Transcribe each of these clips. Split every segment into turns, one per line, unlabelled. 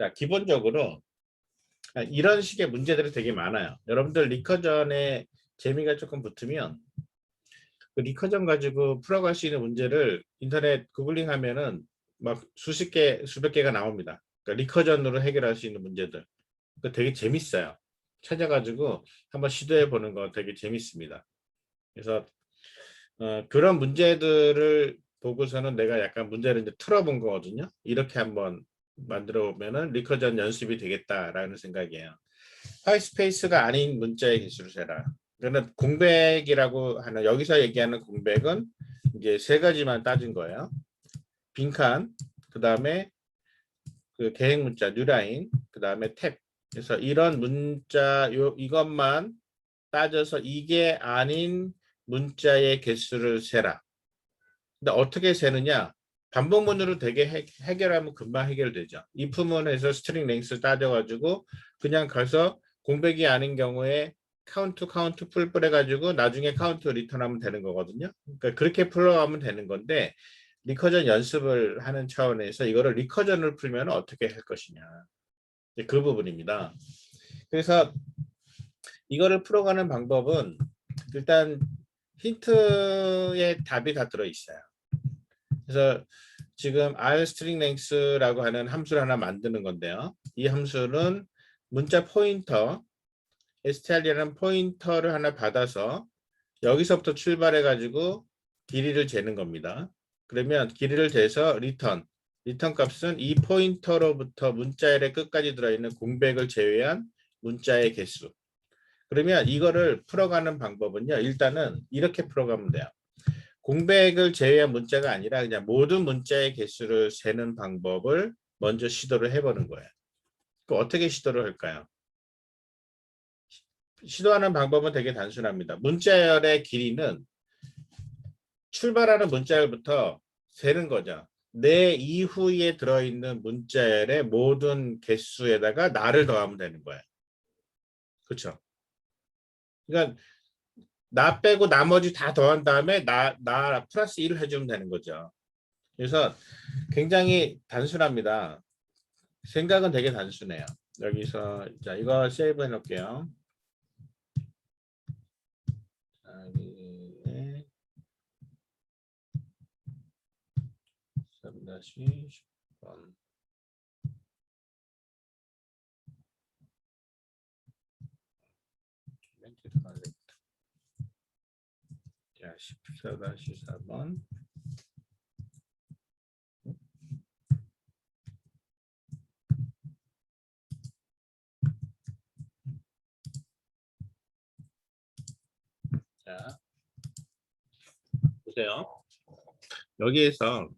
자, 기본적으로 이런 식의 문제들이 되게 많아요. 여러분들 리커전에 재미가 조금 붙으면 그 리커전 가지고 풀어갈 수 있는 문제를 인터넷 구글링 하면은 막 수십 개, 수백 개가 나옵니다. 그러니까 리커전으로 해결할 수 있는 문제들. 그 되게 재밌어요. 찾아가지고 한번 시도해 보는 거 되게 재밌습니다. 그래서 그런 문제들을 보고서는 내가 약간 문제를 이제 틀어본 거거든요. 이렇게 한번 만들어 보면은 리커전 연습이 되겠다라는 생각이에요. 화이트스페이스가 아닌 문자의 개수를 세라. 그러면 공백이라고 하는 여기서 얘기하는 공백은 이제 세 가지만 따진 거예요. 빈칸, 그 다음에 그 계획 문자 뉴라인, 그 다음에 탭. 그래서 이런 문자 이것만 따져서 이게 아닌 문자의 개수를 세라. 근데 어떻게 세느냐? 반복문으로 되게 해결하면 금방 해결되죠. if문에서 스트링 랭스 따져가지고 그냥 가서 공백이 아닌 경우에 카운트 풀 해가지고 나중에 카운트 리턴하면 되는 거거든요. 그러니까 그렇게 풀어가면 되는 건데 리커전 연습을 하는 차원에서 이거를 리커전을 풀면 어떻게 할 것이냐. 그 부분입니다. 그래서 이거를 풀어가는 방법은 일단 힌트에 답이 다 들어있어요. 그래서 지금 rStringLength라고 하는 함수를 하나 만드는 건데요. 이 함수는 문자 포인터, str이라는 포인터를 하나 받아서 여기서부터 출발해 가지고 길이를 재는 겁니다. 그러면 길이를 재서 리턴 값은 이 포인터로부터 문자열의 끝까지 들어있는 공백을 제외한 문자의 개수. 그러면 이거를 풀어가는 방법은요. 일단은 이렇게 풀어가면 돼요. 공백을 제외한 문자가 아니라 그냥 모든 문자의 개수를 세는 방법을 먼저 시도를 해보는 거예요. 그 어떻게 시도를 할까요? 시도하는 방법은 되게 단순합니다. 문자열의 길이는 출발하는 문자열부터 세는 거죠. 내 이후에 들어있는 문자열의 모든 개수에다가 나를 더하면 되는 거예요. 그렇죠? 그러니까 나 빼고 나머지 다 더한 다음에 나 플러스 1을 해주면 되는 거죠. 그래서 굉장히 단순합니다. 생각은 되게 단순해요. 여기서 자 이거 세이브 해놓을게요. 여기에 3-10번 자 14-4번 자 보세요. 여기에서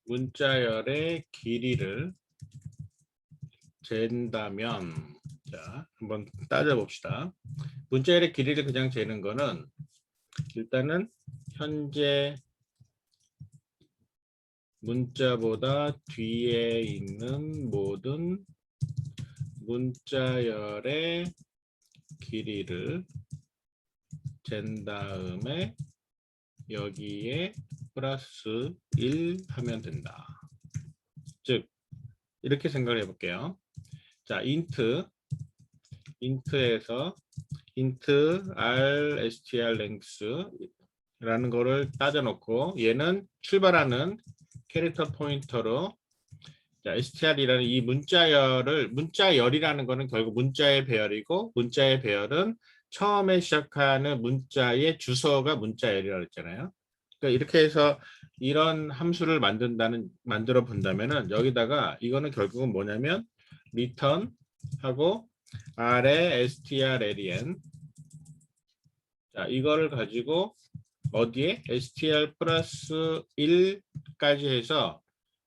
문자열의 길이를 잰다면 자 한번 따져봅시다. 문자열의 길이를 그냥 재는 거는 일단은 현재 문자보다 뒤에 있는 모든 문자열의 길이를 잰 다음에 여기에 플러스 1 하면 된다. 즉 이렇게 생각을 해볼게요. 자 int에서 int rstrlength라는 거를 따져놓고 얘는 출발하는 캐릭터 포인터로 자, str이라는 이 문자열이라는 거는 결국 문자의 배열이고 문자의 배열은 처음에 시작하는 문자의 주소가 문자열이라고 했잖아요. 그러니까 이렇게 해서 이런 함수를 만들어 본다면은 여기다가 이거는 결국은 뭐냐면 return 하고 r의 strlen 자 이거를 가지고 어디에 str 플러스 1까지 해서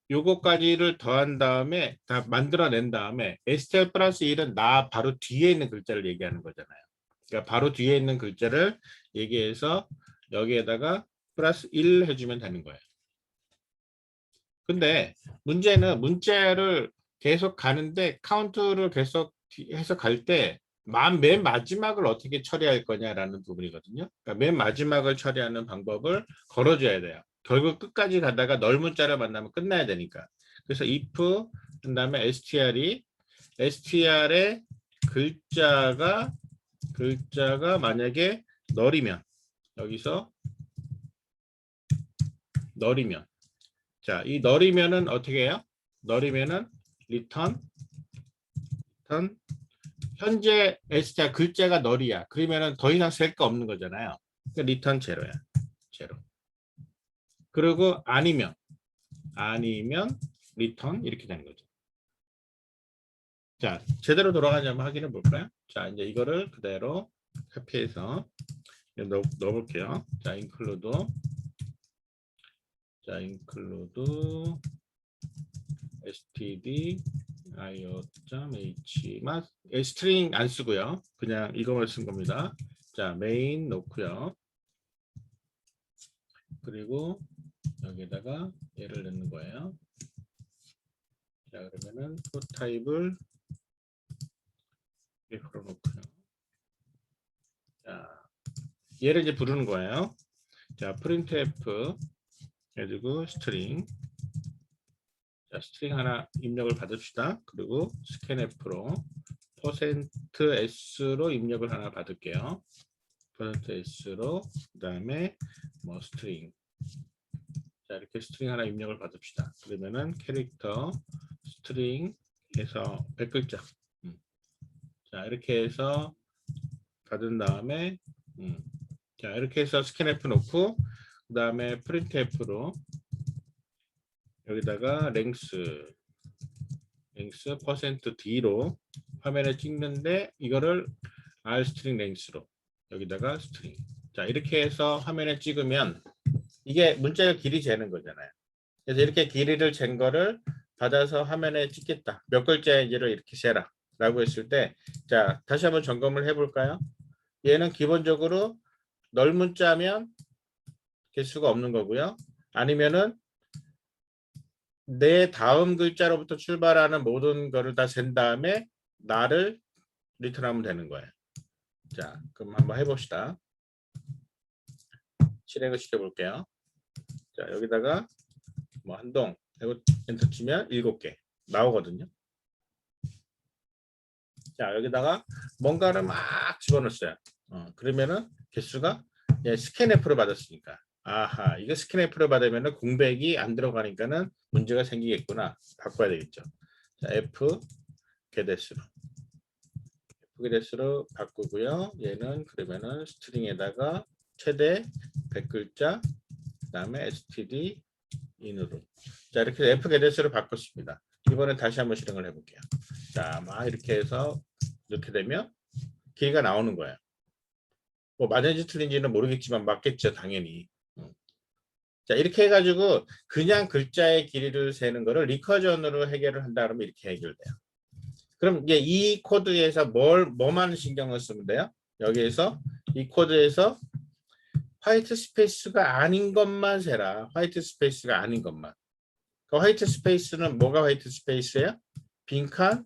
요거까지를 더한 다음에 다 만들어낸 다음에 str 플러스 1은 나 바로 뒤에 있는 글자를 얘기하는 거잖아요. 그러니까 바로 뒤에 있는 글자를 얘기해서 여기에다가 플러스 1 해주면 되는 거예요. 근데 문제는 문자를 계속 가는데 카운트를 계속 해서 갈 때 맨 마지막을 어떻게 처리할 거냐라는 부분이거든요. 그러니까 맨 마지막을 처리하는 방법을 걸어줘야 돼요. 결국 끝까지 가다가 넓은 자를 만나면 끝나야 되니까. 그래서 if 그다음에 str의 글자가 만약에 널이면 여기서 널이면 자, 이 널이면은 어떻게 해요? 널이면은 return 현재 str 글자가 널이야. 그러면은 더 이상 쓸 거 없는 거잖아요. 그러니까 return 제로야. 제로. 그리고 아니면 return 이렇게 되는 거죠. 자, 제대로 돌아가는지 한번 확인해 볼까요? 자, 이제 이거를 그대로 카피해서 넣어볼게요. 자, include std io.h만 스트링 안 쓰고요. 그냥 이거만 쓴 겁니다. 자, 메인 놓고요. 그리고 여기에다가 얘를 넣는 거예요. 자, 그러면은 그 타입을 이렇게 놓고요. 자, 얘를 이제 부르는 거예요. 자, printf 해주고 스트링. 자, 스트링 하나 입력을 받읍시다. 그리고 scanf로 %s로 입력을 하나 받을게요. %s로 그다음에 뭐 스트링. 자, 이렇게 스트링 하나 입력을 받읍시다. 그러면은 캐릭터 스트링에서 100글자. 자, 이렇게 해서 받은 다음에 자, 이렇게 해서 scanf 놓고 그다음에 printf로 여기다가 length %d로 화면에 찍는데 이거를 rstring length로 여기다가 스트링. 자, 이렇게 해서 화면에 찍으면 이게 문자의 길이 재는 거잖아요. 그래서 이렇게 길이를 잰 거를 받아서 화면에 찍겠다. 몇 글자인지를 이렇게 재라 라고 했을 때, 자, 다시 한번 점검을 해볼까요? 얘는 기본적으로 널문자면 개수가 없는 거고요. 아니면은 내 다음 글자로부터 출발하는 모든 거를 다 센 다음에 나를 리턴하면 되는 거예요. 자, 그럼 한번 해봅시다. 실행을 시켜볼게요. 자, 여기다가 뭐 한동 엔터 치면 7개 나오거든요. 자, 여기다가 뭔가를 막 집어넣었어요. 그러면은 개수가 스캔F로 받았으니까 아하, 이거 스캔F로 받으면은 공백이 안 들어가니까는 문제가 생기겠구나. 바꿔야 되겠죠. 자, F 개대수로 바꾸고요. 얘는 그러면은 스트링에다가 최대 100글자 그다음에 std in으로. 자, 이렇게 F 개대수로 바꿨습니다. 이번엔 다시 한번 실행을 해볼게요. 자, 막 이렇게 해서 이렇게 되면 길이가 나오는 거예요. 뭐 맞는지 틀린지는 모르겠지만 맞겠죠, 당연히. 자, 이렇게 해가지고 그냥 글자의 길이를 세는 거를 리커전으로 해결을 한다 그러면 이렇게 해결돼요. 그럼 이제 이 코드에서 뭐만 신경을 쓰면 돼요? 여기에서 이 코드에서 화이트 스페이스가 아닌 것만 세라. 화이트 스페이스가 아닌 것만. 그 화이트 스페이스는 뭐가 화이트 스페이스예요? 빈칸,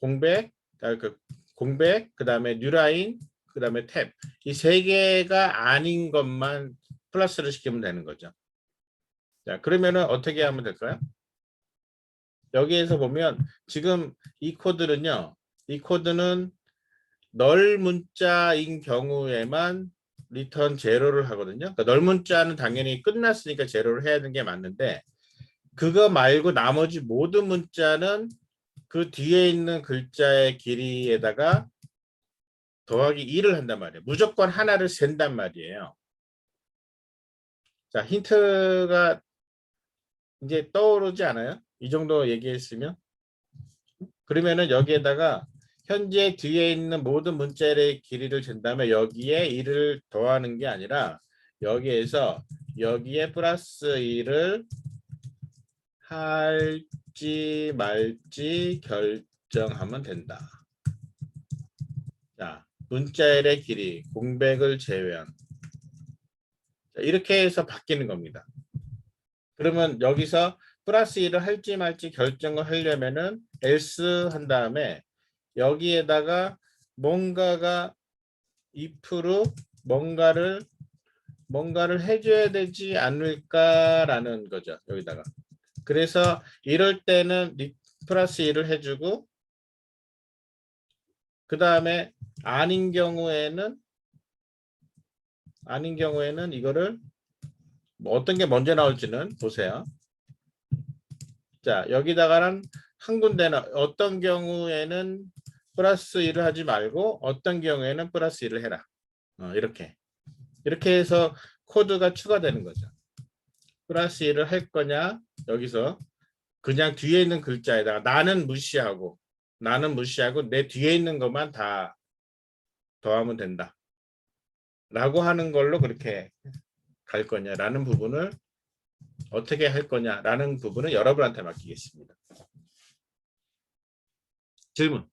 공백, 그다음에 뉴라인, 그다음에 탭. 이 세 개가 아닌 것만 플러스를 시키면 되는 거죠. 자, 그러면은 어떻게 하면 될까요? 여기에서 보면 지금 이 코드는요. 이 코드는 널 문자인 경우에만 리턴 제로를 하거든요. 그러니까 널 문자는 당연히 끝났으니까 제로를 해야 되는 게 맞는데 그거 말고 나머지 모든 문자는 그 뒤에 있는 글자의 길이에다가 더하기 2를 한단 말이에요. 무조건 하나를 센단 말이에요. 자, 힌트가 이제 떠오르지 않아요? 이 정도 얘기했으면. 그러면은 여기에다가 현재 뒤에 있는 모든 문자의 길이를 잰 다음에 여기에 2를 더하는 게 아니라 여기에서 여기에 플러스 2를 할지 말지 결정하면 된다. 자, 문자의 길이 공백을 제외한. 자, 이렇게 해서 바뀌는 겁니다. 그러면 여기서 플러스 1을 할지 말지 결정을 하려면은 else 한 다음에 여기에다가 뭔가가 if로 뭔가를 뭔가를 해줘야 되지 않을까라는 거죠. 여기다가. 그래서 이럴 때는 플러스 1을 해주고 그 다음에 아닌 경우에는 이거를 뭐 어떤 게 먼저 나올지는 보세요. 자, 여기다가는 한 군데는 어떤 경우에는 플러스 1을 하지 말고 어떤 경우에는 플러스 1을 해라. 이렇게 해서 코드가 추가되는 거죠. 플러스 1을 할 거냐, 여기서 그냥 뒤에 있는 글자에다가 나는 무시하고 내 뒤에 있는 것만 다 더하면 된다 라고 하는 걸로 그렇게 갈 거냐라는 부분을 어떻게 할 거냐라는 부분은 여러분한테 맡기겠습니다. 질문.